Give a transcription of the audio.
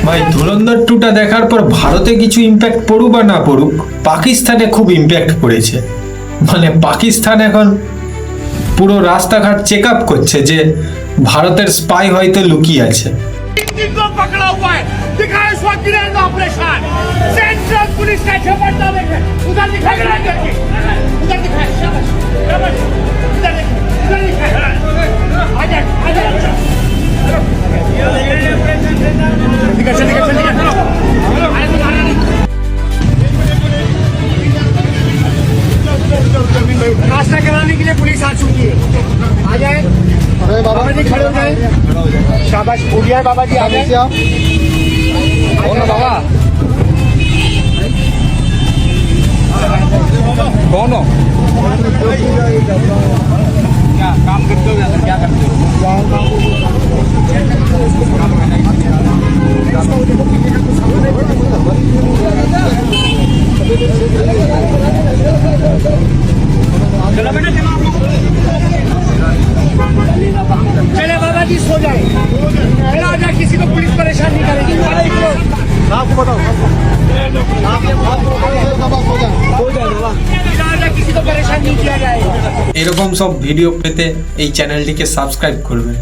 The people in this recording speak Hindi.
ভাই ধুরন্ধর 2টা দেখার পর ভারতে কিছু ইম্প্যাক্ট পড়ুক বা না পড়ুক, পাকিস্তানে খুব ইম্প্যাক্ট পড়েছে। মানে পাকিস্তান এখন পুরো রাস্তাঘাট চেক আপ করছে যে ভারতের স্পাই হয়তো লুকিয়ে আছে। को पकड़ा हुआ है, दिखाए इस वक्त ग्रैंड ऑपरेशन सेंट्रल पुलिस का झपटना देखे उधर दिखाए ग्रैंड करके उधर दिखाए शाबाश शाबाश उधर दिखाए आजा आजा दिखा नाश्ता कराने के लिए पुलिस आ चुकी है। आ जाए बाबा जी, खड़े हो जाए। शाबाश, उठिए बाबा जी, आ जाए। बाबा कौन हो? क्या काम करते हो? क्या करते हो? चले बाबा जी, सो जाए। आ जाए, किसी को पुलिस परेशान नहीं करेगी। आपको बताओ, किसी को परेशान नहीं किया जाएगा। এরকম সব ভিডিও পেতে এই চ্যানেলটিকে সাবস্ক্রাইব করবেন।